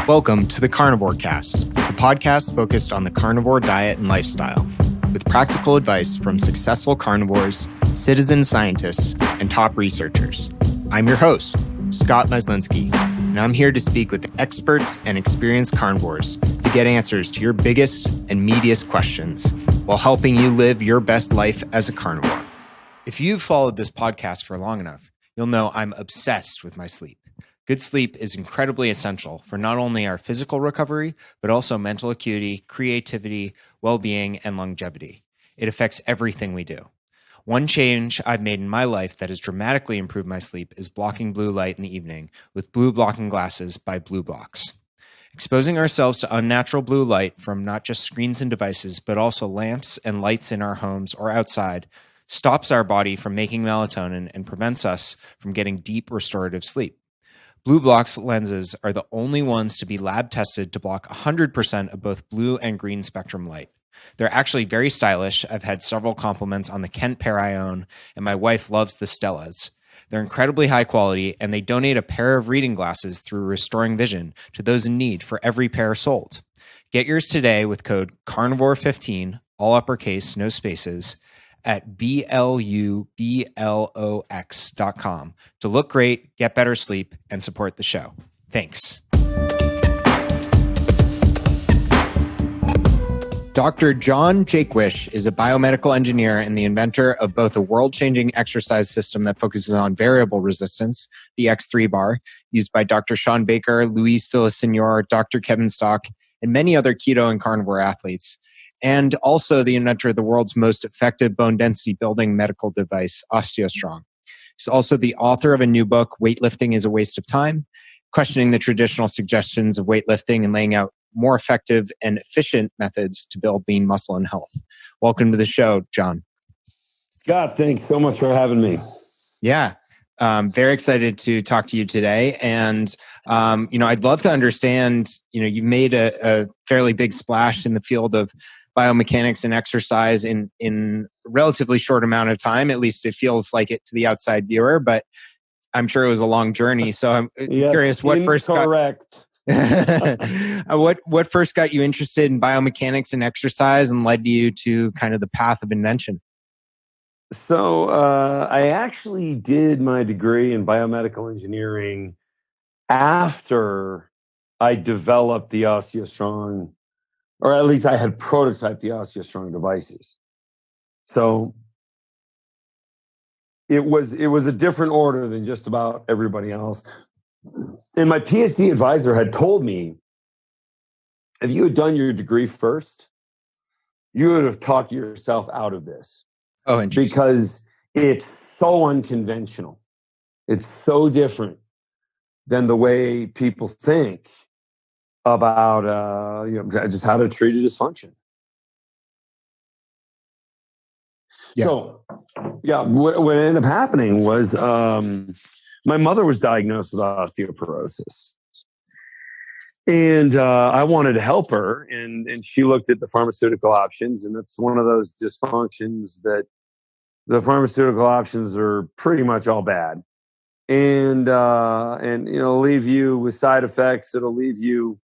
Welcome to the Carnivore Cast, a podcast focused on the carnivore diet and lifestyle, with practical advice from successful carnivores, citizen scientists, and top researchers. I'm your host, Scott Meslinski, and I'm here to speak with experts and experienced carnivores to get answers to your biggest and meatiest questions while helping you live your best life as a carnivore. If you've followed this podcast for long enough, you'll know I'm obsessed with my sleep. Good sleep is incredibly essential for not only our physical recovery, but also mental acuity, creativity, well-being, and longevity. It affects everything we do. One change I've made in my life that has dramatically improved my sleep is blocking blue light in the evening with blue blocking glasses by Blue Blocks. Exposing ourselves to unnatural blue light from not just screens and devices, but also lamps and lights in our homes or outside stops our body from making melatonin and prevents us from getting deep restorative sleep. Blue Blocks lenses are the only ones to be lab tested to block 100% of both blue and green spectrum light. They're actually very stylish. I've had several compliments on the Kent pair I own, and my wife loves the Stellas. They're incredibly high quality, and they donate a pair of reading glasses through Restoring Vision to those in need for every pair sold. Get yours today with code CARNIVORE15, all uppercase, no spaces, at BLUBLOX.com to look great, get better sleep, and support the show. Thanks. Dr. John Jaquish is a biomedical engineer and the inventor of both a world-changing exercise system that focuses on variable resistance, the X3 bar, used by Dr. Shawn Baker, Luis Villasenor, Dr. Kevin Stock, and many other keto and carnivore athletes, and also the inventor of the world's most effective bone density building medical device, Osteostrong. He's also the author of a new book, Weightlifting is a Waste of Time, questioning the traditional suggestions of weightlifting and laying out more effective and efficient methods to build lean muscle and health. Welcome to the show, John. Scott, thanks so much for having me. Yeah. Very excited to talk to you today. And, I'd love to understand, you made a fairly big splash in the field of biomechanics and exercise in a relatively short amount of time. At least it feels like it to the outside viewer, but I'm sure it was a long journey. So I'm curious what first what first got you interested in biomechanics and exercise and led you to kind of the path of invention? So I actually did my degree in biomedical engineering after I developed the Osteostrong, or at least I had prototyped the Osteostrong devices. So it was a different order than just about everybody else. And my PhD advisor had told me, if you had done your degree first, you would have talked yourself out of this. Oh, interesting. Because it's so unconventional. It's so different than the way people think about just how to treat a dysfunction. Yeah. So, what ended up happening was my mother was diagnosed with osteoporosis. And I wanted to help her, and she looked at the pharmaceutical options, and that's one of those dysfunctions that the pharmaceutical options are pretty much all bad. And leave you with side effects. It'll leave you,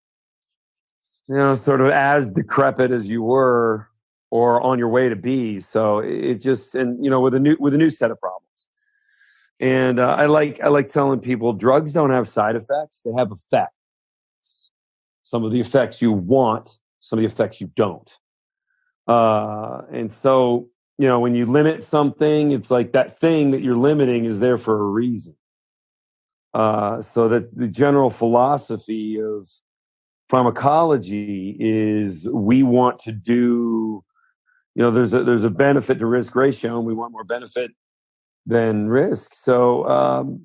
sort of as decrepit as you were or on your way to be. So it just, with a new set of problems. And I like telling people drugs don't have side effects. They have effects. Some of the effects you want, some of the effects you don't. And so, when you limit something, it's like that thing that you're limiting is there for a reason. So that the general philosophy of pharmacology is we want to do, there's a benefit to risk ratio, and we want more benefit than risk. So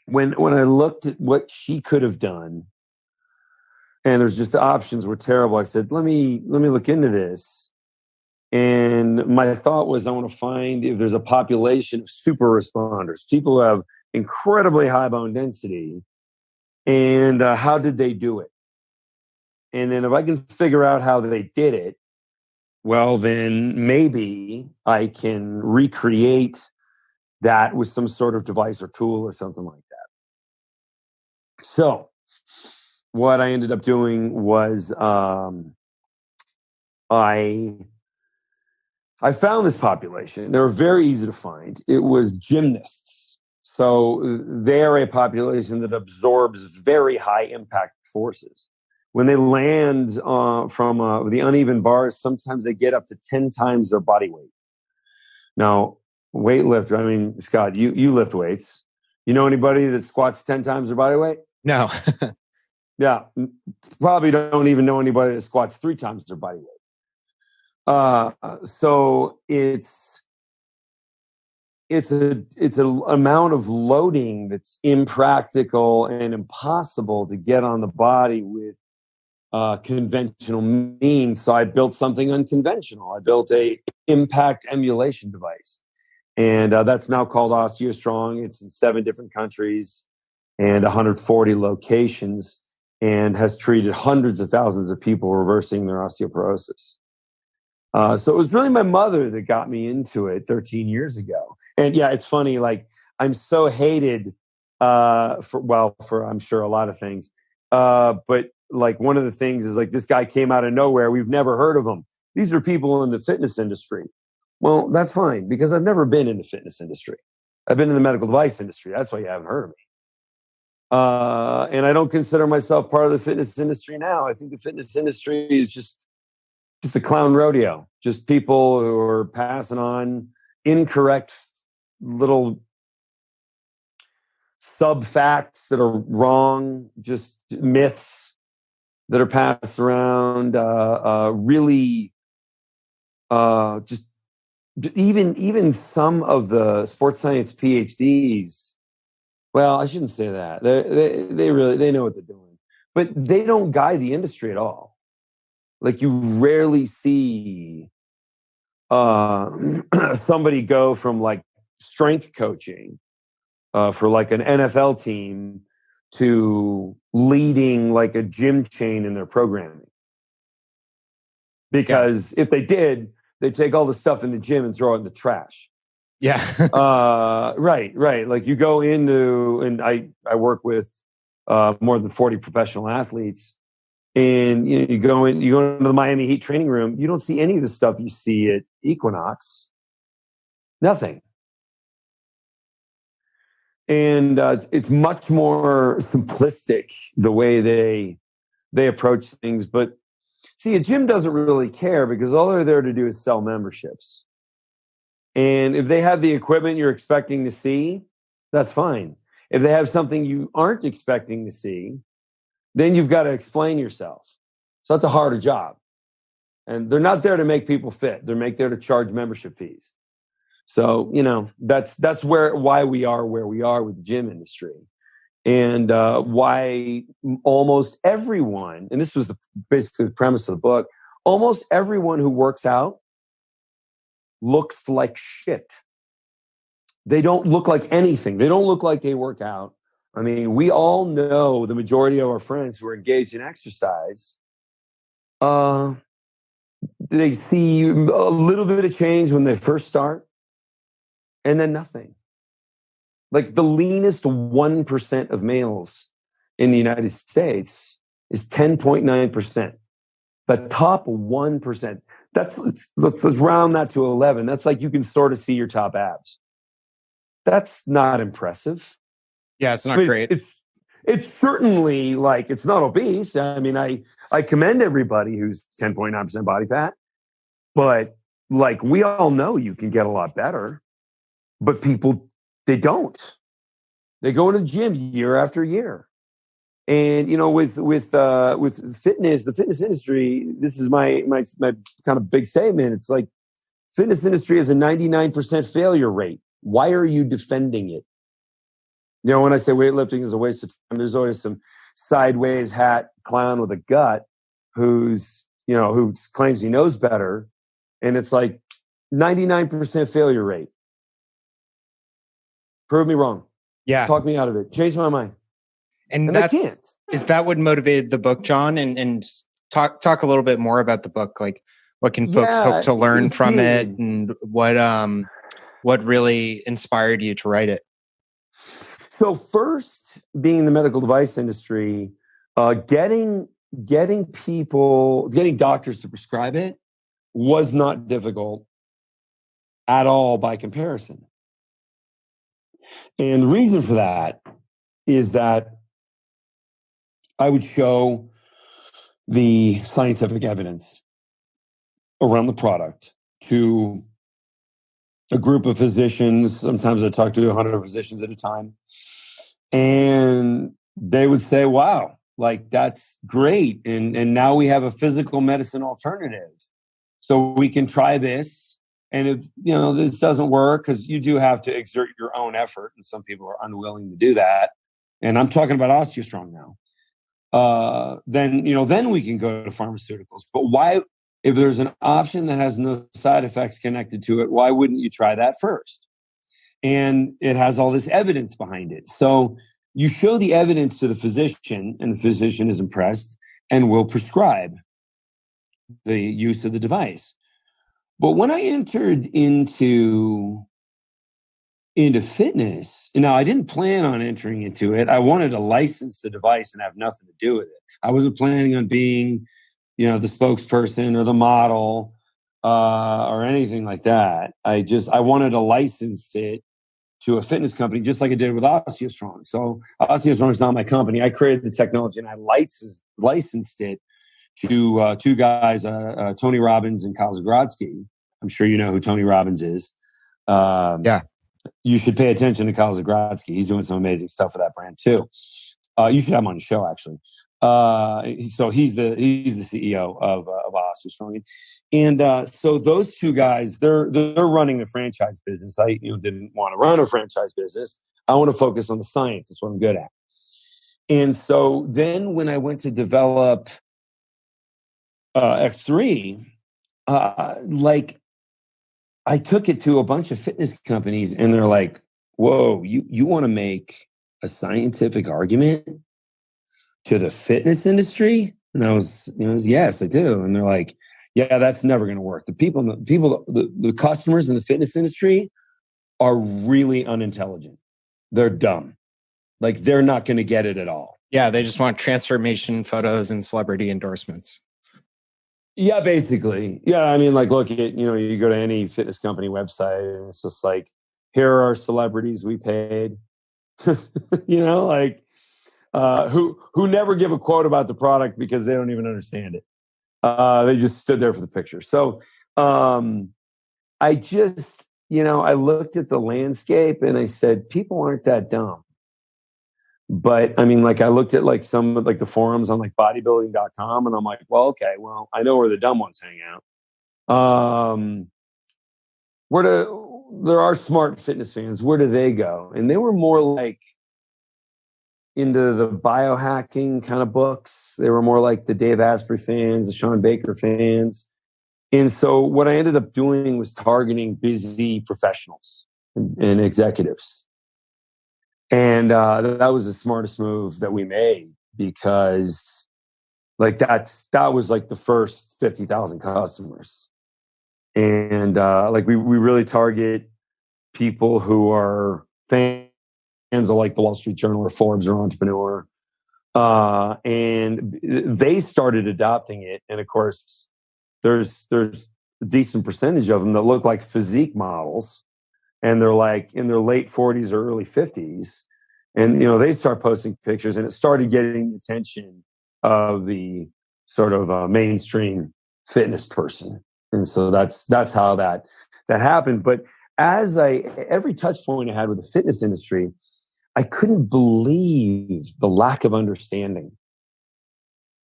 when I looked at what she could have done, and there's just the options were terrible, I said, let me look into this. And my thought was, I want to find if there's a population of super responders, people who have incredibly high bone density, and how did they do it? And then if I can figure out how they did it, well, then maybe I can recreate that with some sort of device or tool or something like that. So what I ended up doing was I found this population. They were very easy to find. It was gymnasts. So they're a population that absorbs very high impact forces. When they land from the uneven bars, sometimes they get up to 10 times their body weight. Now, weightlifter, I mean, Scott, you lift weights. You know anybody that squats 10 times their body weight? No. Yeah. Probably don't even know anybody that squats 3 times their body weight. So it's an amount of loading that's impractical and impossible to get on the body with conventional means. So I built something unconventional. I built a impact emulation device, and that's now called Osteostrong. It's in 7 different countries and 140 locations, and has treated hundreds of thousands of people reversing their osteoporosis. So it was really my mother that got me into it 13 years ago. And yeah, it's funny, like I'm so hated for I'm sure a lot of things. But like one of the things is like this guy came out of nowhere. We've never heard of him. These are people in the fitness industry. Well, that's fine because I've never been in the fitness industry. I've been in the medical device industry. That's why you haven't heard of me. And I don't consider myself part of the fitness industry now. I think the fitness industry is just a clown rodeo, just people who are passing on incorrect little sub facts that are wrong, just myths that are passed around. Really, just even some of the sports science PhDs. Well, I shouldn't say that. They really know what they're doing, but they don't guide the industry at all. Like you rarely see somebody go from like strength coaching for like an NFL team to leading like a gym chain in their programming. Because if they did, they'd take all the stuff in the gym and throw it in the trash. Yeah. Right. Like you go into, and I work with more than 40 professional athletes. And you go into the Miami Heat training room, you don't see any of the stuff you see at Equinox. Nothing. And it's much more simplistic the way they approach things. But see, a gym doesn't really care because all they're there to do is sell memberships. And if they have the equipment you're expecting to see, that's fine. If they have something you aren't expecting to see, then you've got to explain yourself. So that's a harder job. And they're not there to make people fit. They're there to charge membership fees. So, that's why we are where we are with the gym industry. And why almost everyone, and this was basically the premise of the book, almost everyone who works out looks like shit. They don't look like anything. They don't look like they work out. I mean, we all know the majority of our friends who are engaged in exercise, they see a little bit of change when they first start and then nothing. Like the leanest 1% of males in the United States is 10.9%. The top 1%, let's round that to 11. That's like you can sort of see your top abs. That's not impressive. Yeah, it's not great. It's certainly like, it's not obese. I mean, I commend everybody who's 10.9% body fat, but like we all know you can get a lot better, but people, they don't. They go to the gym year after year. And, with fitness, the fitness industry, this is my kind of big statement. It's like fitness industry has a 99% failure rate. Why are you defending it? When I say weightlifting is a waste of time, there's always some sideways hat clown with a gut who claims he knows better. And it's like 99% failure rate. Prove me wrong. Yeah. Talk me out of it. Change my mind. And I can't. Is that what motivated the book, John? And talk a little bit more about the book. Like what can folks hope to learn from it, and what really inspired you to write it? So first, being in the medical device industry, Getting doctors to prescribe it was not difficult at all by comparison. And the reason for that is that I would show the scientific evidence around the product to a group of physicians. Sometimes I talk to 100 physicians at a time. And they would say, wow, like that's great. And now we have a physical medicine alternative. So we can try this. And if, this doesn't work, because you do have to exert your own effort. And some people are unwilling to do that. And I'm talking about Osteostrong now. Then we can go to pharmaceuticals. But why, if there's an option that has no side effects connected to it, why wouldn't you try that first? And it has all this evidence behind it. So you show the evidence to the physician, and the physician is impressed and will prescribe the use of the device. But when I entered into fitness, now I didn't plan on entering into it. I wanted to license the device and have nothing to do with it. I wasn't planning on being, the spokesperson or the model or anything like that. I wanted to license it to a fitness company, just like I did with Osteostrong. So Osteostrong is not my company. I created the technology and I licensed it to two guys, Tony Robbins and Kyle Zagrodzky. I'm sure you know who Tony Robbins is. Yeah. You should pay attention to Kyle Zagrodzky. He's doing some amazing stuff for that brand too. You should have him on the show, actually. So he's the CEO of Osteostrong, and so those two guys, they're running the franchise business. I didn't want to run a franchise business. I want to focus on the science. That's what I'm good at. And so then when I went to develop X3, I took it to a bunch of fitness companies, and they're like, "Whoa, you want to make a scientific argument to the fitness industry?" And I was, yes, I do. And they're like, "Yeah, that's never going to work. The customers in the fitness industry are really unintelligent. They're dumb. Like they're not going to get it at all." Yeah, they just want transformation photos and celebrity endorsements. Yeah, basically. Yeah, I mean, like, look at, you go to any fitness company website and it's just like, here are our celebrities we paid, who never give a quote about the product because they don't even understand it. They just stood there for the picture. So I just, I looked at the landscape and I said, people aren't that dumb. But I mean, like I looked at like some of like the forums on like bodybuilding.com and I'm like, well, okay, well, I know where the dumb ones hang out. There are smart fitness fans. Where do they go? And they were more like into the biohacking kind of books. They were more like the Dave Asprey fans, the Shawn Baker fans. And so what I ended up doing was targeting busy professionals and executives. And that was the smartest move that we made, because like that was like the first 50,000 customers. And like we really target people who are fans of like the Wall Street Journal or Forbes or Entrepreneur. And they started adopting it. And of course, there's a decent percentage of them that look like physique models. And they're like in their late 40s or early 50s. And, they start posting pictures, and it started getting the attention of the sort of mainstream fitness person. And so that's how that happened. But every touch point I had with the fitness industry, I couldn't believe the lack of understanding,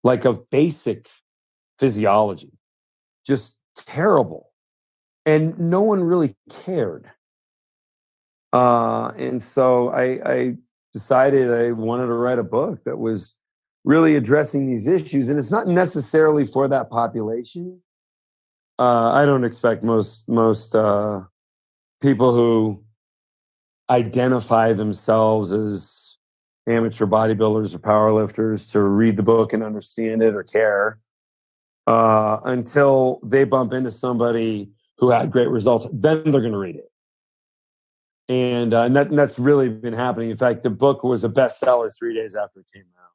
like of basic physiology, just terrible. And no one really cared. And so I decided I wanted to write a book that was really addressing these issues. And it's not necessarily for that population. I don't expect most people who identify themselves as amateur bodybuilders or powerlifters to read the book and understand it or care until they bump into somebody who had great results. Then they're going to read it. And that's really been happening. In fact, the book was a bestseller 3 days after it came out.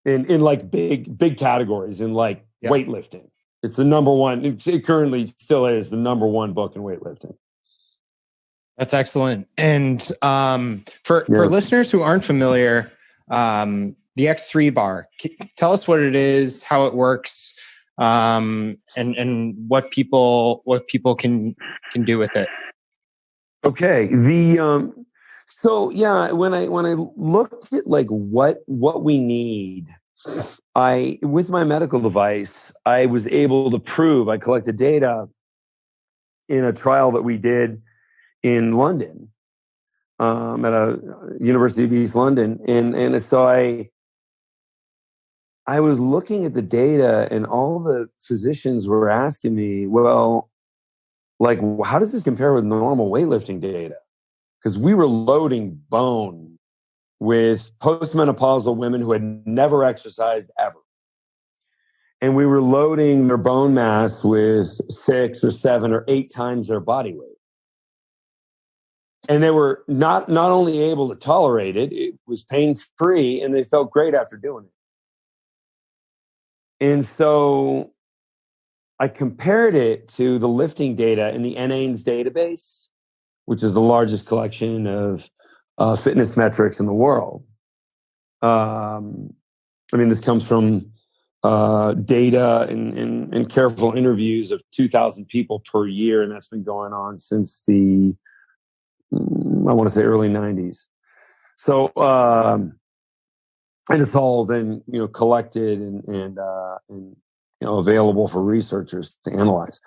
in like big categories in like weightlifting. It's the number one. It currently still is the number one book in weightlifting. That's excellent. And for listeners who aren't familiar, the X3 bar, tell us what it is, how it works, and what people can do with it. Okay. When I looked at like what we need, with my medical device, I was able to prove, I collected data in a trial that we did in London, at a University of East London. And so I was looking at the data, and all the physicians were asking me, well, like, how does this compare with normal weightlifting data? Because we were loading bone with postmenopausal women who had never exercised ever. And we were loading their bone mass with 6 or 7 or 8 times their body weight. And they were not only able to tolerate it, it was pain-free, and they felt great after doing it. And so I compared it to the lifting data in the NAINS database, which is the largest collection of fitness metrics in the world. This comes from data and careful interviews of 2,000 people per year, and that's been going on since the, I want to say, early 90s. So, and it's all then collected and available for researchers to analyze.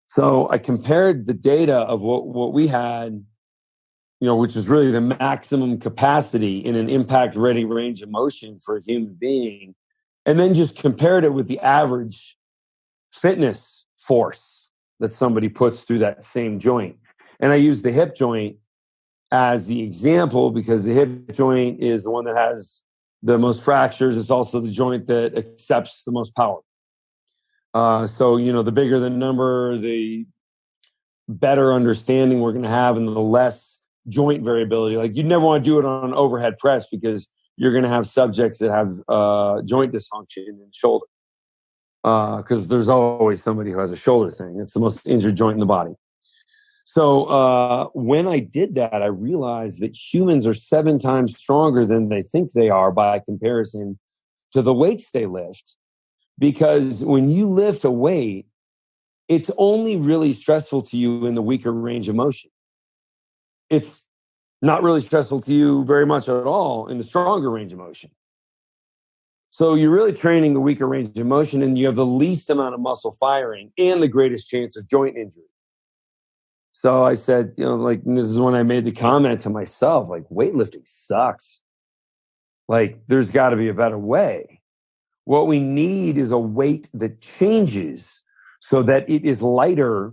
So I compared the data of what we had, which is really the maximum capacity in an impact-ready range of motion for a human being, and then just compared it with the average fitness force that somebody puts through that same joint. And I used the hip joint as the example because the hip joint is the one that has the most fractures. It's also the joint that accepts the most power. So, the bigger the number, the better understanding we're going to have and the less joint variability. Like, you'd never want to do it on an overhead press because you're going to have subjects that have joint dysfunction in the shoulder. Because there's always somebody who has a shoulder thing. It's the most injured joint in the body. So when I did that, I realized that humans are 7 times stronger than they think they are by comparison to the weights they lift. Because when you lift a weight, it's only really stressful to you in the weaker range of motion. It's not really stressful to you very much at all in the stronger range of motion. So you're really training the weaker range of motion, and you have the least amount of muscle firing and the greatest chance of joint injury. So I said, this is when I made the comment to myself, like, weightlifting sucks. Like, there's got to be a better way. What we need is a weight that changes so that it is lighter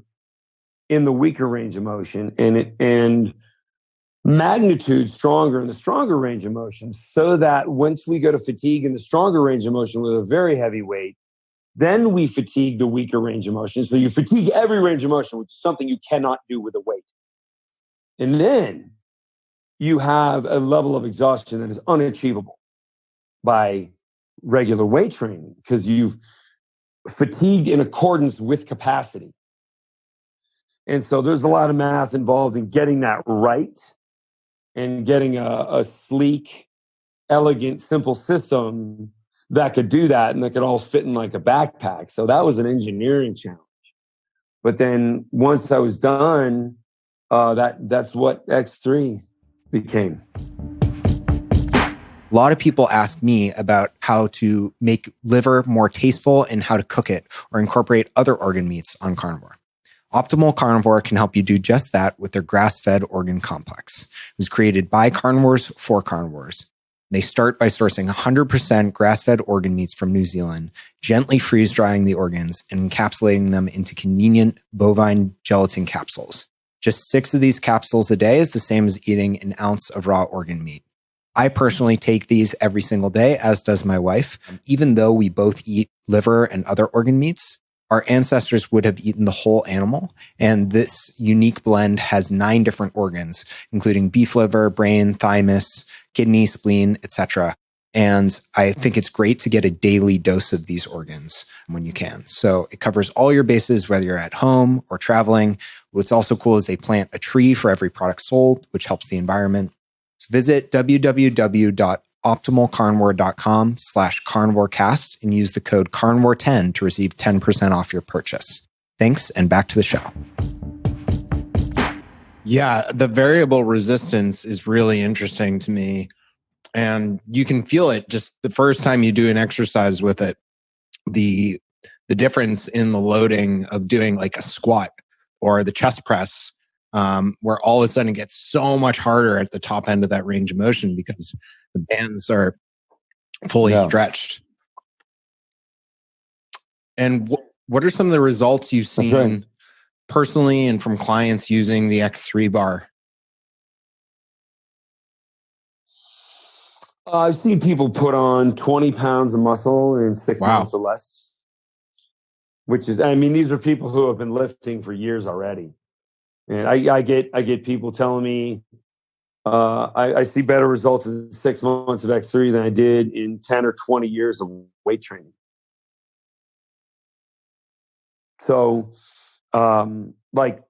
in the weaker range of motion and magnitude stronger in the stronger range of motion, so that once we go to fatigue in the stronger range of motion with a very heavy weight, then we fatigue the weaker range of motion. So you fatigue every range of motion, which is something you cannot do with a weight. And then you have a level of exhaustion that is unachievable by regular weight training because you've fatigued in accordance with capacity. And so there's a lot of math involved in getting that right and getting a sleek, elegant, simple system that could do that and that could all fit in like a backpack. So that was an engineering challenge. But then once I was done, that's what X3 became. A lot of people ask me about how to make liver more tasteful and how to cook it or incorporate other organ meats on carnivore. Optimal Carnivore can help you do just that with their grass-fed organ complex. It was created by carnivores for carnivores. They start by sourcing 100% grass-fed organ meats from New Zealand, gently freeze-drying the organs and encapsulating them into convenient bovine gelatin capsules. Just 6 of these capsules a day is the same as eating an ounce of raw organ meat. I personally take these every single day, as does my wife. Even though we both eat liver and other organ meats, our ancestors would have eaten the whole animal, and this unique blend has 9 different organs, including beef liver, brain, thymus, kidney, spleen, etc. And I think it's great to get a daily dose of these organs when you can. So it covers all your bases, whether you're at home or traveling. What's also cool is they plant a tree for every product sold, which helps the environment. So visit www.optimalcarnivore.com/carnivorecast and use the code carnivore10 to receive 10% off your purchase. Thanks, and back to the show. Yeah, the variable resistance is really interesting to me. And you can feel it just the first time you do an exercise with it. The difference in the loading of doing like a squat or the chest press, where all of a sudden it gets so much harder at the top end of that range of motion because the bands are fully stretched. And what are some of the results you've seen personally and from clients using the X3 bar? I've seen people put on 20 pounds of muscle in 6 months or less, which is, I mean, these are people who have been lifting for years already. And I get people telling me, I see better results in 6 months of X3 than I did in 10 or 20 years of weight training. So, like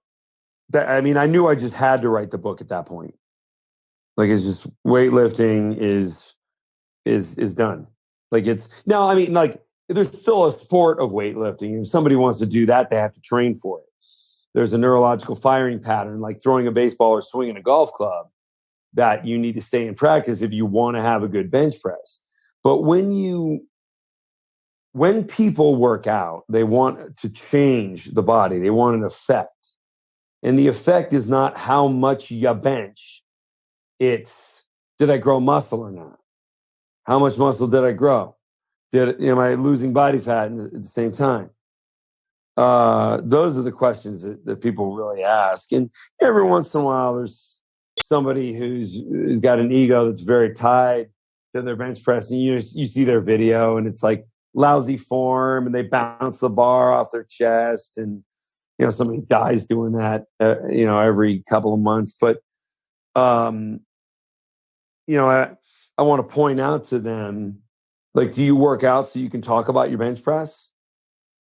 that, I mean, I knew I just had to write the book at that point. Like, it's just weightlifting is done. Like, it's now, I mean, like, there's still a sport of weightlifting. If somebody wants to do that, they have to train for it. There's a neurological firing pattern, like throwing a baseball or swinging a golf club, that you need to stay in practice if you want to have a good bench press. But when people work out, they want to change the body. They want an effect. And the effect is not how much you bench. It's, did I grow muscle or not? How much muscle did I grow? Am I losing body fat at the same time? Those are the questions that people really ask. And every once in a while, there's somebody who's got an ego that's very tied to their bench press. And you see their video and it's like lousy form and they bounce the bar off their chest. And, somebody dies doing that, every couple of months. But, I want to point out to them, like, do you work out so you can talk about your bench press?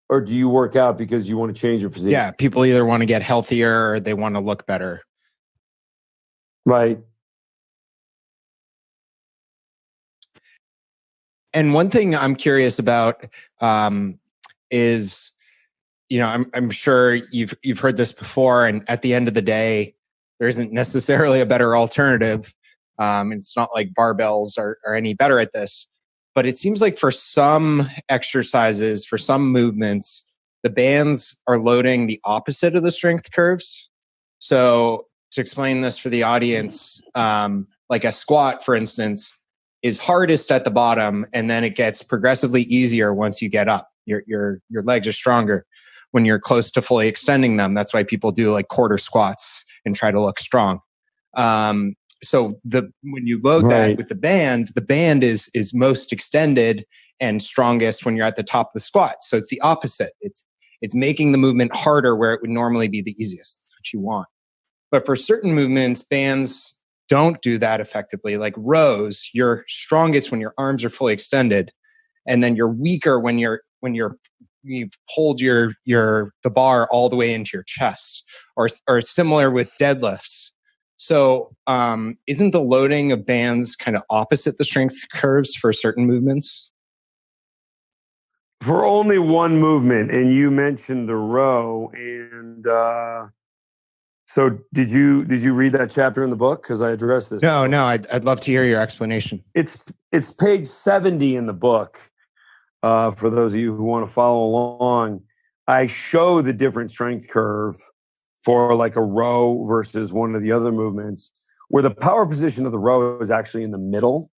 Or do you work out because you want to change your physique? Yeah, people either want to get healthier or they want to look better. Right. And one thing I'm curious about is, I'm sure you've heard this before, and at the end of the day, there isn't necessarily a better alternative. It's not like barbells are any better at this, but it seems like for some exercises, for some movements, the bands are loading the opposite of the strength curves. So to explain this for the audience, like a squat, for instance, is hardest at the bottom, and then it gets progressively easier once you get up. Your legs are stronger when you're close to fully extending them. That's why people do like quarter squats and try to look strong. So when you load that with the band is most extended and strongest when you're at the top of the squat. So it's the opposite. It's making the movement harder where it would normally be the easiest. That's what you want. But for certain movements, bands don't do that effectively. Like rows, you're strongest when your arms are fully extended, and then you're weaker when you've pulled the bar all the way into your chest, or similar with deadlifts. So isn't the loading of bands kind of opposite the strength curves for certain movements? For only one movement, and you mentioned the row, and so did you read that chapter in the book? Because I addressed this. No, I'd love to hear your explanation. It's page 70 in the book. For those of you who want to follow along, I show the different strength curve for like a row versus one of the other movements, where the power position of the row is actually in the middle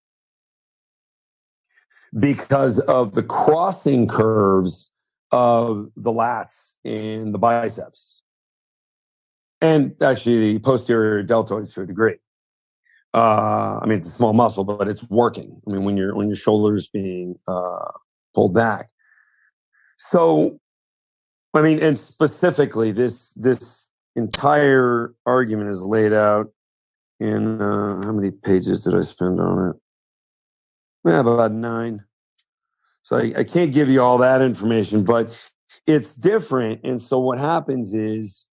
because of the crossing curves of the lats and the biceps. And actually the posterior deltoids to a degree. I mean, it's a small muscle, but it's working. I mean, when your shoulder's being pulled back. So, I mean, and specifically, this entire argument is laid out in how many pages did I spend on it? Yeah, about 9. So I can't give you all that information, but it's different. And so what happens is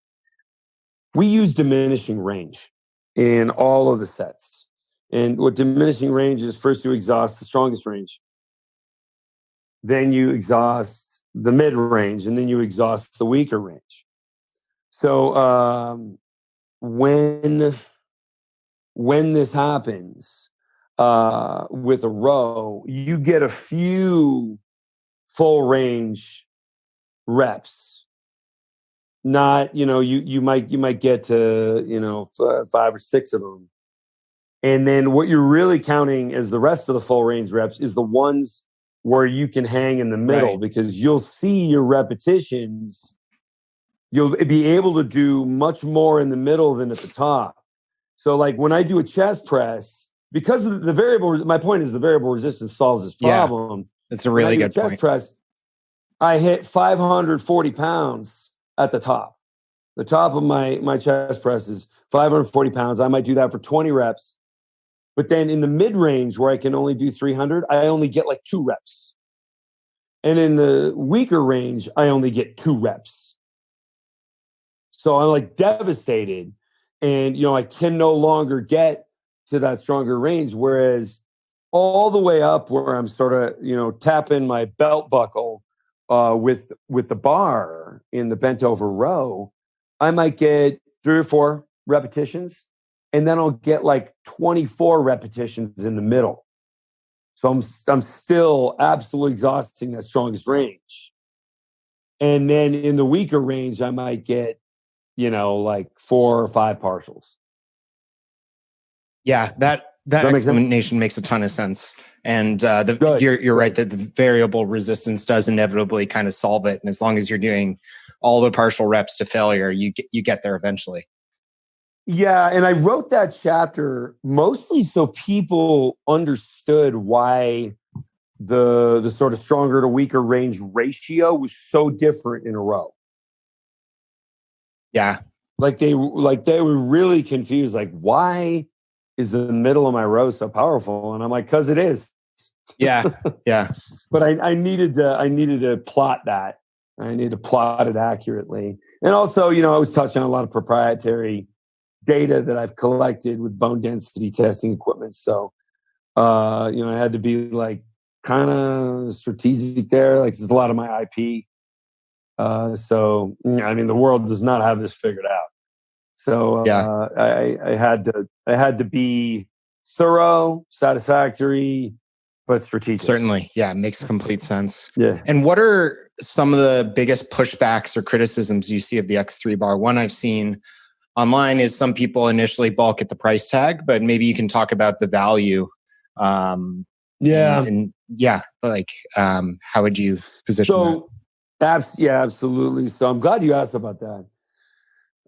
we use diminishing range in all of the sets. And what diminishing range is, first you exhaust the strongest range. Then you exhaust the mid range, and then you exhaust the weaker range. So when this happens with a row, you get a few full range reps. Not, you might get to 5 or 6 of them, and then what you're really counting as the rest of the full range reps is the ones where you can hang in the middle, Right. because you'll see your repetitions. You'll be able to do much more in the middle than at the top. So like when I do a chest press, because of the variable, my point is the variable resistance solves this problem. That's a really good chest point. Press, I hit 540 pounds at the top. The top of my chest press is 540 pounds. I might do that for 20 reps. But then in the mid range where I can only do 300, I only get like 2 reps. And in the weaker range, I only get 2 reps. So I'm like devastated. And, I can no longer get to that stronger range. Whereas all the way up where I'm sort of, tapping my belt buckle with the bar in the bent over row, I might get 3 or 4 repetitions, and then I'll get like 24 repetitions in the middle. So I'm still absolutely exhausting that strongest range. And then in the weaker range, I might get, like 4 or 5 partials. Yeah, that explanation makes a ton of sense. And you're right that the variable resistance does inevitably kind of solve it. And as long as you're doing all the partial reps to failure, you get there eventually. Yeah, and I wrote that chapter mostly so people understood why the sort of stronger to weaker range ratio was so different in a row. Yeah. Like they were really confused. Like, why is the middle of my row so powerful? And I'm like, because it is. Yeah. Yeah. But I needed to plot that. I needed to plot it accurately. And also, I was touching on a lot of proprietary data that I've collected with bone density testing equipment. So, I had to be like kind of strategic there. Like, there's a lot of my IP. So, the world does not have this figured out. So I had to be thorough, satisfactory, but strategic. Certainly. Yeah. Makes complete sense. Yeah. And what are some of the biggest pushbacks or criticisms you see of the X3 bar? One I've seen online is some people initially balk at the price tag, but maybe you can talk about the value. How would you position that? Yeah, absolutely. So I'm glad you asked about that.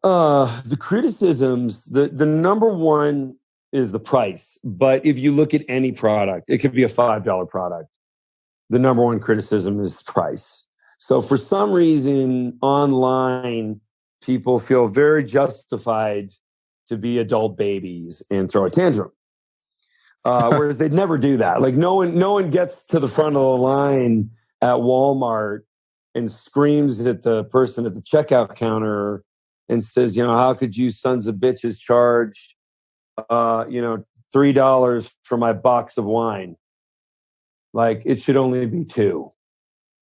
The criticisms, the number one is the price. But if you look at any product, it could be a $5 product. The number one criticism is price. So for some reason, online, people feel very justified to be adult babies and throw a tantrum. Whereas they'd never do that. Like no one gets to the front of the line at Walmart and screams at the person at the checkout counter and says, how could you sons of bitches charge, $3 for my box of wine? Like it should only be $2.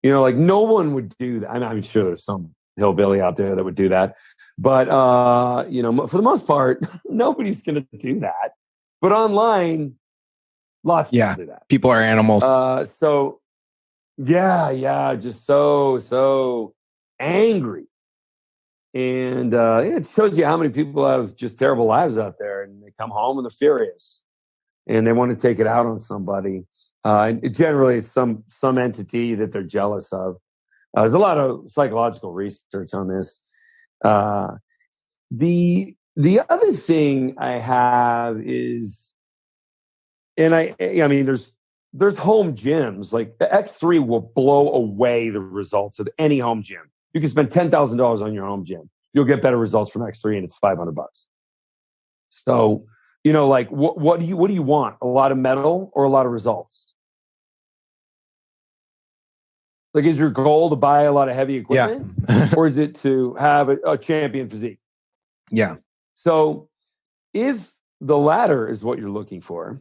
Like no one would do that. I'm sure there's some hillbilly out there that would do that. But, for the most part, nobody's going to do that. But online, lots of people do that. People are animals. Just so angry. And it shows you how many people have just terrible lives out there, and they come home and they're furious and they want to take it out on somebody. Generally, it's some entity that they're jealous of. There's a lot of psychological research on this. The other thing I have is, and there's home gyms. Like the X3 will blow away the results of any home gym. You can spend $10,000 on your home gym. You'll get better results from X3, and it's $500. So, what do you want? A lot of metal or a lot of results? Like, is your goal to buy a lot of heavy Yeah. equipment or is it to have a champion physique? Yeah. So if the latter is what you're looking for,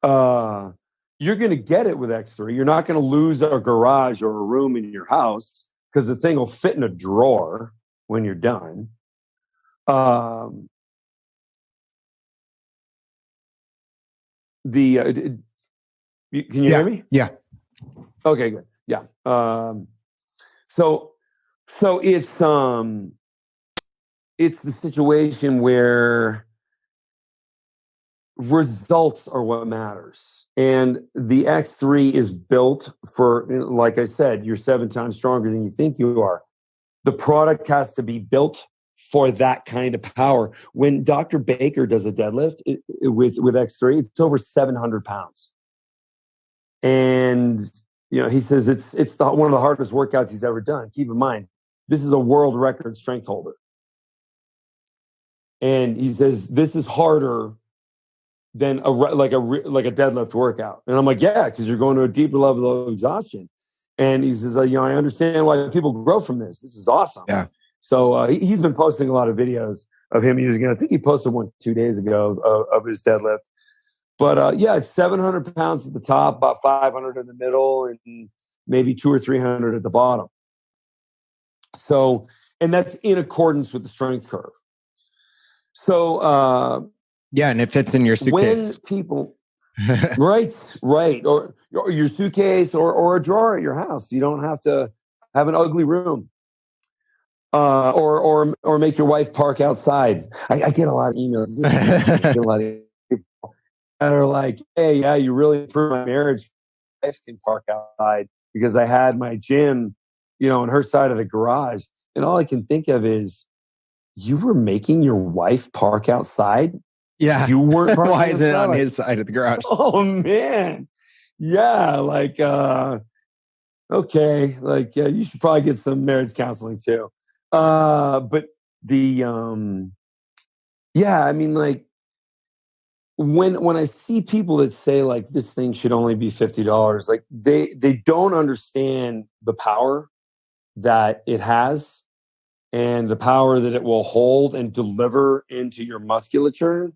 you're going to get it with X3. You're not going to lose a garage or a room in your house because the thing will fit in a drawer when you're done. Can you hear me? Yeah. Okay, good. Yeah. So it's the situation where results are what matters. And the X3 is built for, like I said, you're 7 times stronger than you think you are. The product has to be built for that kind of power. When Dr. Baker does a deadlift with X3, it's over 700 pounds. And he says it's one of the hardest workouts he's ever done. Keep in mind, this is a world record strength holder. And he says this is harder than a deadlift workout. And I'm like, yeah, because you're going to a deeper level of exhaustion. And he says, I understand why people grow from this. This is awesome. Yeah. So he's been posting a lot of videos of him using it. I think he posted one 2 days ago of his deadlift. But it's 700 pounds at the top, about 500 in the middle, and maybe 200 or 300 at the bottom. So, and that's in accordance with the strength curve. So, and it fits in your suitcase. When people, right, or your suitcase or a drawer at your house, you don't have to have an ugly room. Or make your wife park outside. I get a lot of emails. I get a lot of people that are like, hey, yeah, you really improved my marriage. My wife can park outside because I had my gym, on her side of the garage. And all I can think of is, you were making your wife park outside? Yeah. You weren't parking Why isn't it on outside? his side of the garage? Oh, man. Yeah, okay. You should probably get some marriage counseling too. But when I see people that say this thing should only be $50, they don't understand the power that it has and the power that it will hold and deliver into your musculature.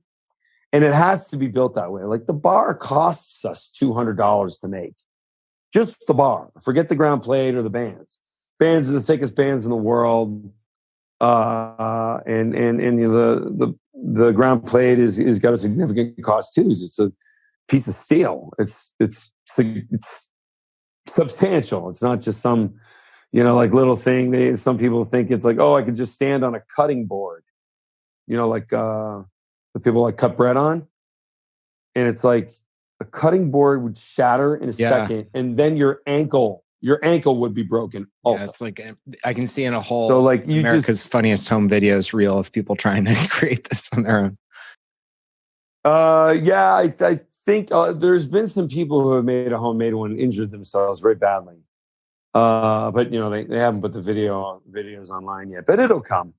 And it has to be built that way. The bar costs us $200 to make. Just the bar. Forget the ground plate or the bands. Bands are the thickest bands in the world. And the ground plate is got a significant cost too. It's a piece of steel. It's substantial. It's not just some little thing. Some people think it's I could just stand on a cutting board. The people cut bread on, and it's a cutting board would shatter in a second, and then your ankle would be broken. Also. Yeah, it's I can see in a whole America's Funniest Home Videos reel of people trying to create this on their own. I think there's been some people who have made a homemade one and injured themselves very badly. But they haven't put the videos online yet, but it'll come.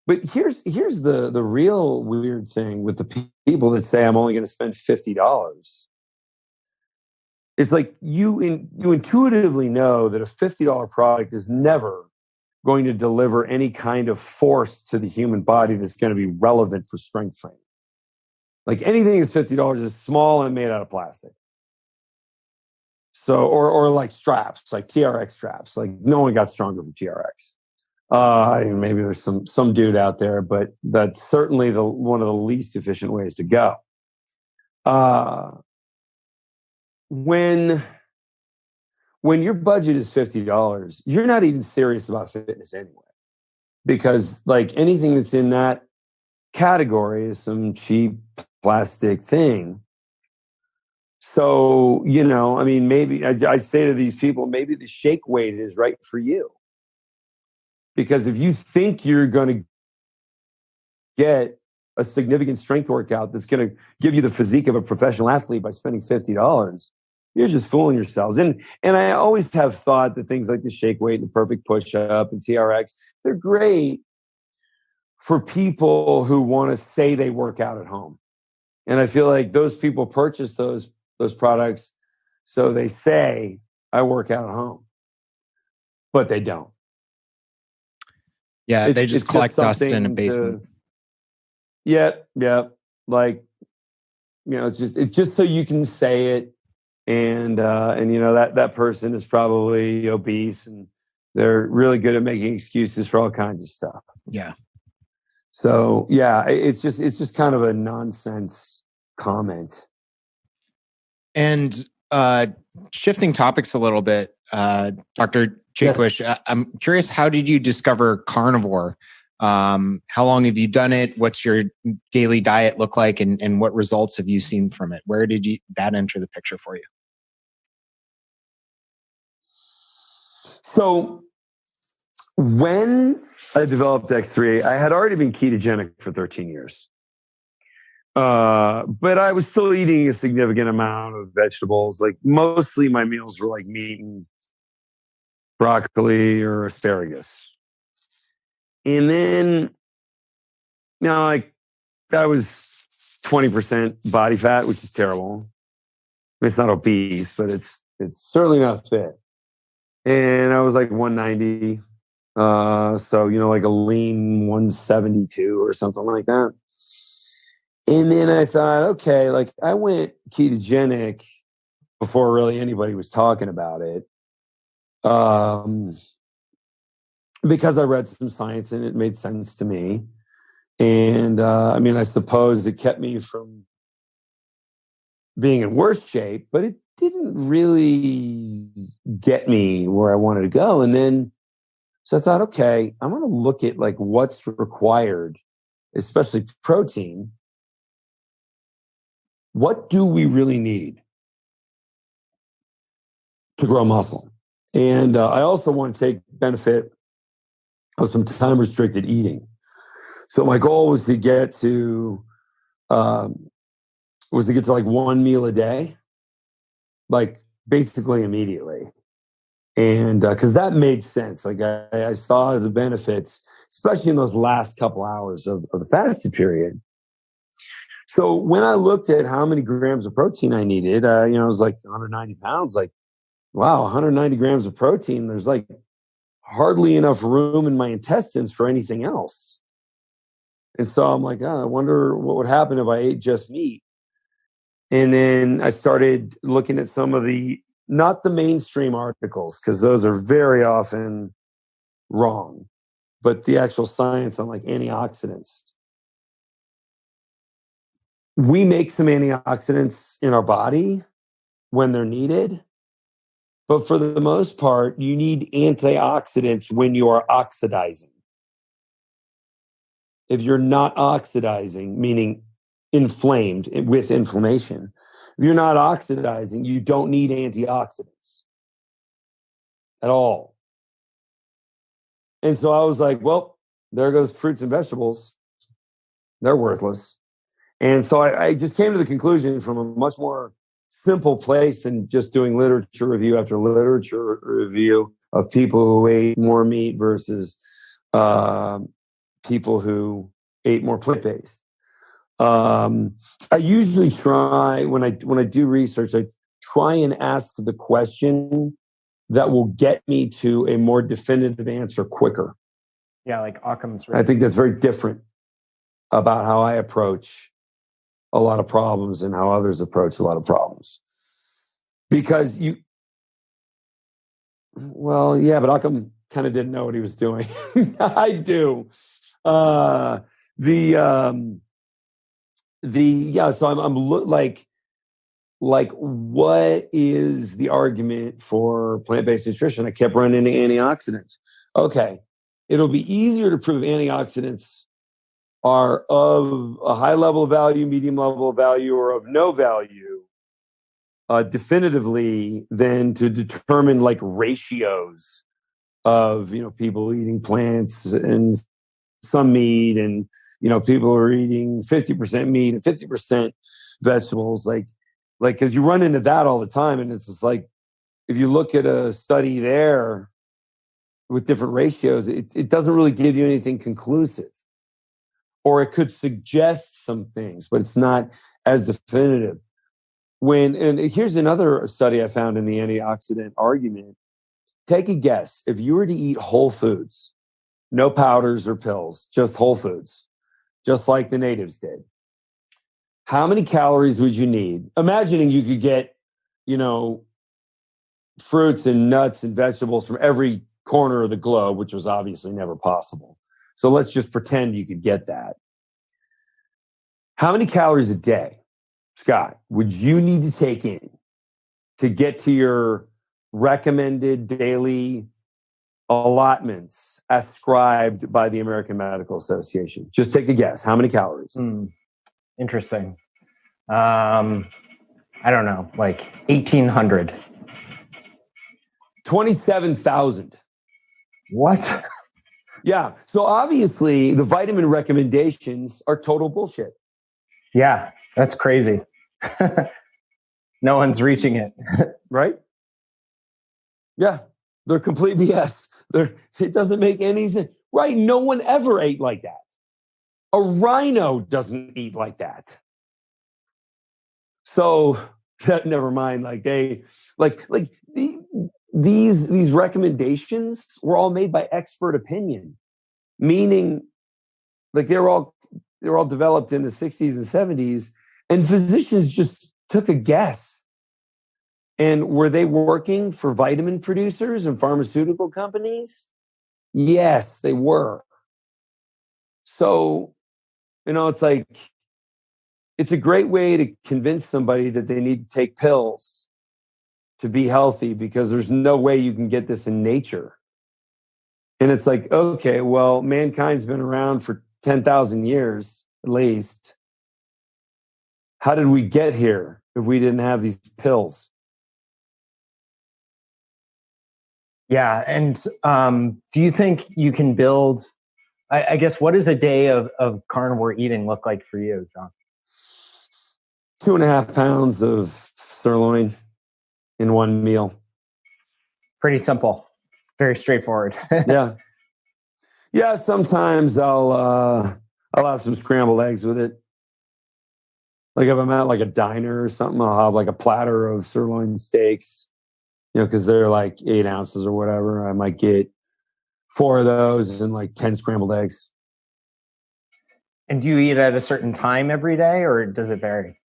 But here's the real weird thing with the people that say I'm only going to spend $50. It's you intuitively know that a $50 product is never going to deliver any kind of force to the human body that's going to be relevant for strength training. Anything that's $50 is small and made out of plastic. So, or straps, TRX straps. No one got stronger from TRX. Maybe there's some dude out there, but that's certainly one of the least efficient ways to go. When your budget is $50, you're not even serious about fitness anyway, because anything that's in that category is some cheap plastic thing. So, maybe I say to these people, maybe the shake weight is right for you. Because if you think you're going to get a significant strength workout that's going to give you the physique of a professional athlete by spending $50, you're just fooling yourselves. And I always have thought that things like the shake weight and the perfect push-up and TRX, they're great for people who want to say they work out at home. And I feel like those people purchase those those products. So they say I work out at home, but they don't. Yeah, they just collect dust in a basement. Yeah. Like, it's just so you can say it, and that person is probably obese, and they're really good at making excuses for all kinds of stuff. Yeah. So yeah, it's just kind of a nonsense comment. And shifting topics a little bit, Dr. Jaquish, yes. I'm curious, how did you discover carnivore? How long have you done it? What's your daily diet look like, and what results have you seen from it? Where did that enter the picture for you? So when I developed X3, I had already been ketogenic for 13 years. But I was still eating a significant amount of vegetables. Like, mostly my meals were like meat and broccoli or asparagus. And then, like, I was 20% body fat, which is terrible. It's not obese, but it's certainly not fit. And I was like 190. So, like a lean 172 or something like that. And then I thought, okay, like, I went ketogenic before really anybody was talking about it. Because I read some science and it made sense to me. And I suppose it kept me from being in worse shape, but it didn't really get me where I wanted to go. And then, so I thought, okay, I'm going to look at like what's required, especially protein. What do we really need to grow muscle? And I also want to take benefit of some time-restricted eating. So my goal was to get to like one meal a day, like basically immediately. And because that made sense. Like I saw the benefits, especially in those last couple hours of the fasted period. So when I looked at how many grams of protein I needed, it was like 190 pounds. Like, wow, 190 grams of protein. There's like hardly enough room in my intestines for anything else. And so I'm like, I wonder what would happen if I ate just meat. And then I started looking at some of not the mainstream articles, because those are very often wrong, but the actual science on like antioxidants. We make some antioxidants in our body when they're needed, but for the most part, you need antioxidants when you are oxidizing. If you're not oxidizing, meaning inflamed with inflammation, if you're not oxidizing, you don't need antioxidants at all. And so I was like, well, there goes fruits and vegetables. They're worthless. And so I just came to the conclusion from a much more simple place than just doing literature review after literature review of people who ate more meat versus people who ate more plant-based. I usually try, when I do research, I try and ask the question that will get me to a more definitive answer quicker. Yeah, like Occam's razor. I think that's very different about how I approach a lot of problems and how others approach a lot of problems. Because but Occam kind of didn't know what he was doing. I do. So I'm like, what is the argument for plant-based nutrition? I kept running into antioxidants. Okay, it'll be easier to prove antioxidants are of a high level of value, medium level of value, or of no value definitively than to determine like ratios of, people eating plants and some meat, and, people are eating 50% meat and 50% vegetables. Like, because you run into that all the time. And it's just like, if you look at a study there with different ratios, it doesn't really give you anything conclusive. Or it could suggest some things, but it's not as definitive. and here's another study I found in the antioxidant argument. Take a guess. If you were to eat whole foods, no powders or pills, just whole foods, just like the natives did, how many calories would you need? Imagining you could get, fruits and nuts and vegetables from every corner of the globe, which was obviously never possible. So let's just pretend you could get that. How many calories a day, Scott, would you need to take in to get to your recommended daily allotments ascribed by the American Medical Association? Just take a guess. How many calories? Interesting. I don't know, like 1,800. 27,000. What? Yeah. So obviously the vitamin recommendations are total bullshit. Yeah, that's crazy. No one's reaching it. Right? Yeah. They're complete BS. It doesn't make any sense. Right? No one ever ate like that. A rhino doesn't eat like that. So never mind. These recommendations were all made by expert opinion, meaning they're all developed in the 60s and 70s, and physicians just took a guess. And were they working for vitamin producers and pharmaceutical companies? Yes, they were. So, it's a great way to convince somebody that they need to take pills to be healthy because there's no way you can get this in nature. And it's like, okay, well, mankind's been around for 10,000 years at least. How did we get here if we didn't have these pills? Yeah. And do you think you can build, I guess, what does a day of carnivore eating look like for you, John? 2.5 pounds of sirloin in one meal. Pretty simple. Very straightforward. Yeah. Yeah, sometimes I'll have some scrambled eggs with it. Like if I'm at like a diner or something, I'll have like a platter of sirloin steaks, because they're like 8 ounces or whatever. I might get 4 of those and like 10 scrambled eggs. And do you eat at a certain time every day or does it vary?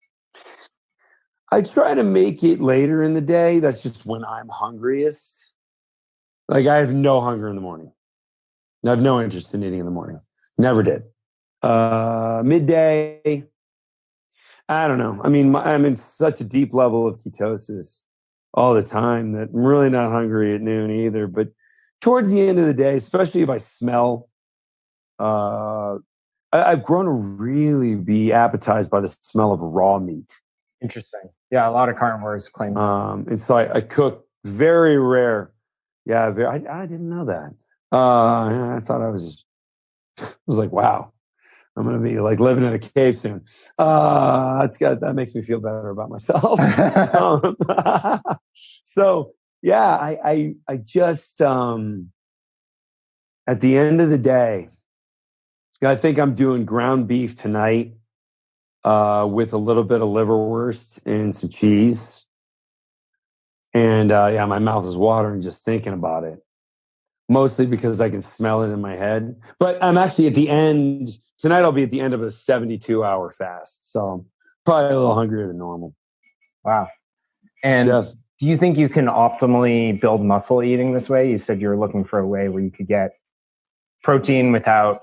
I try to make it later in the day. That's just when I'm hungriest. Like I have no hunger in the morning. I have no interest in eating in the morning. Never did. Midday, I don't know. I mean, I'm in such a deep level of ketosis all the time that I'm really not hungry at noon either. But towards the end of the day, especially if I smell, I've grown to really be appetized by the smell of raw meat. Interesting. Yeah, a lot of carnivores claim. And so I cook very rare. Yeah, I didn't know that. I thought I was like, wow, I'm going to be like living in a cave soon. That makes me feel better about myself. So yeah, I just, at the end of the day, I think I'm doing ground beef tonight, with a little bit of liverwurst and some cheese. And my mouth is watering just thinking about it. Mostly because I can smell it in my head. But I'm actually at the end, tonight I'll be at the end of a 72-hour fast. So I'm probably a little hungrier than normal. Wow. And do you think you can optimally build muscle eating this way? You said you were looking for a way where you could get protein without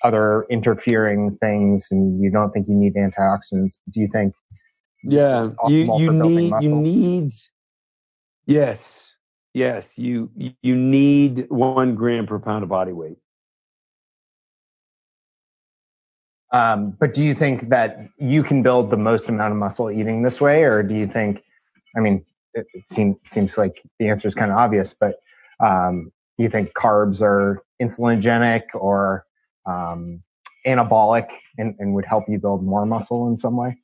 other interfering things, and you don't think you need antioxidants. Do you think? Yeah, you need. Yes, you need 1 gram per pound of body weight. But do you think that you can build the most amount of muscle eating this way, or do you think? I mean, it seems like the answer is kind of obvious, but do you think carbs are insulinogenic or anabolic and would help you build more muscle in some way?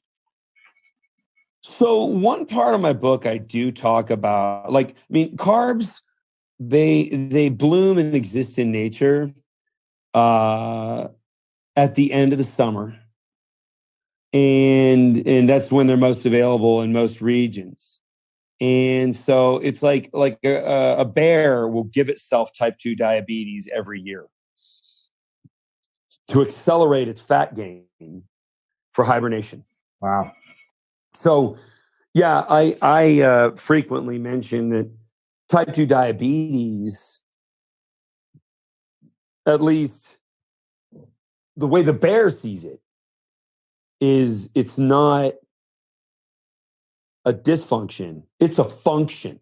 So one part of my book, I do talk about, carbs, they bloom and exist in nature at the end of the summer. and that's when they're most available in most regions. And so it's like a bear will give itself type 2 diabetes every year to accelerate its fat gain for hibernation. Wow. So, yeah, I frequently mention that type 2 diabetes, at least the way the bear sees it, is it's not a dysfunction, it's a function.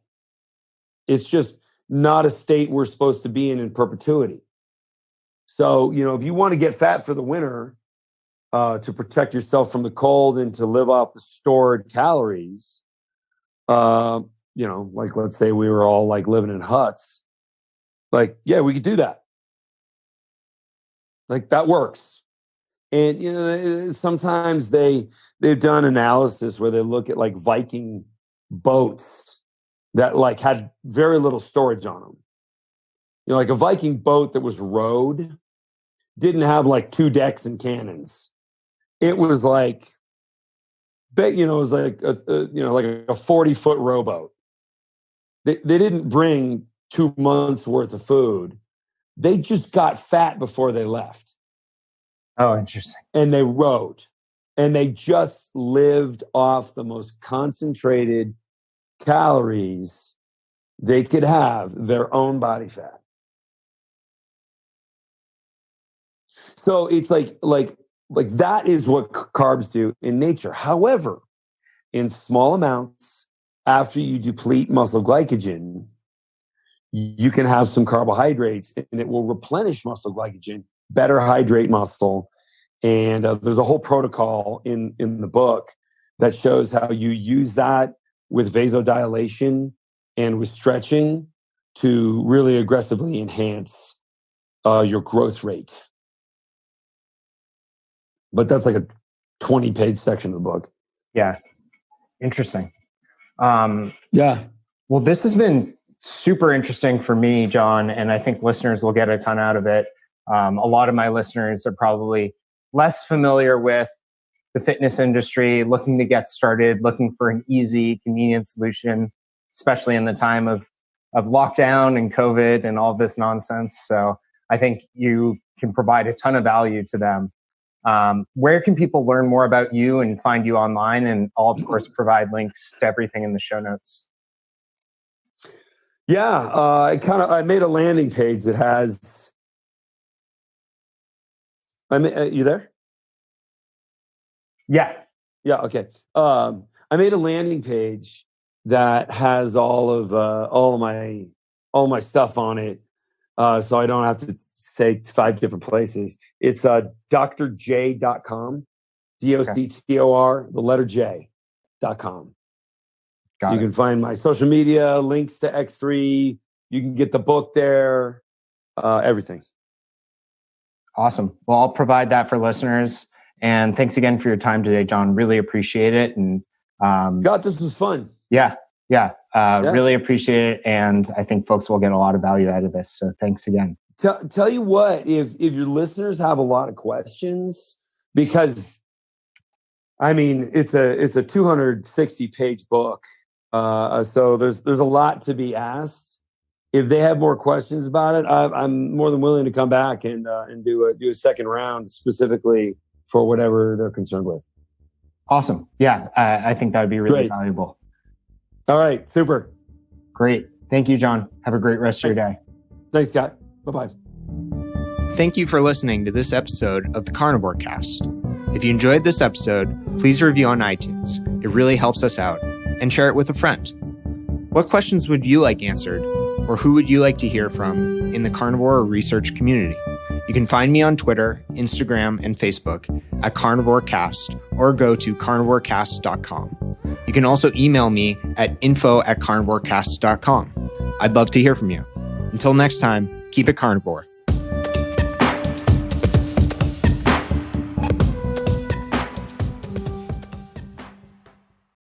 It's just not a state we're supposed to be in perpetuity. So, if you want to get fat for the winter, to protect yourself from the cold and to live off the stored calories, like let's say we were all like living in huts, like, yeah, we could do that. Like that works. And, sometimes they've done analysis where they look at like Viking boats that like had very little storage on them. Like a Viking boat that was rowed didn't have like 2 decks and cannons. It was like, it was like a 40-foot rowboat. They didn't bring 2 months worth of food. They just got fat before they left. Oh, interesting. And they rowed. And they just lived off the most concentrated calories they could have, their own body fat. So it's like that is what carbs do in nature. However, in small amounts, after you deplete muscle glycogen, you can have some carbohydrates and it will replenish muscle glycogen, better hydrate muscle. And there's a whole protocol in the book that shows how you use that with vasodilation and with stretching to really aggressively enhance your growth rate. But that's like a 20-page section of the book. Yeah. Interesting. Yeah. Well, this has been super interesting for me, John, and I think listeners will get a ton out of it. A lot of my listeners are probably less familiar with the fitness industry, looking to get started, looking for an easy, convenient solution, especially in the time of lockdown and COVID and all this nonsense. So I think you can provide a ton of value to them. Where can people learn more about you and find you online? And I'll, of course, provide links to everything in the show notes. Yeah, I made a landing page that has. You there? Yeah. Yeah. Okay. I made a landing page that has all of my stuff on it, so I don't have to say 5 different places. It's drj.com, DOCTOR, the letter J.com. You can find my social media, links to X3. You can get the book there, everything. Awesome. Well, I'll provide that for listeners. And thanks again for your time today, John. Really appreciate it. And Scott, this was fun. Yeah. Really appreciate it. And I think folks will get a lot of value out of this. So thanks again. Tell you what, if your listeners have a lot of questions, because I mean, it's a 260-page book. So there's a lot to be asked. If they have more questions about it, I'm more than willing to come back and do a second round specifically for whatever they're concerned with. Awesome. Yeah, I think that would be really valuable. All right, super. Great. Thank you, John. Have a great rest of your day. Thanks, Scott. Bye-bye. Thank you for listening to this episode of the Carnivore Cast. If you enjoyed this episode, please review on iTunes. It really helps us out. And share it with a friend. What questions would you like answered? Or who would you like to hear from in the carnivore research community? You can find me on Twitter, Instagram, and Facebook at CarnivoreCast or go to carnivorecast.com. You can also email me at info@carnivorecast.com. I'd love to hear from you. Until next time, keep it carnivore.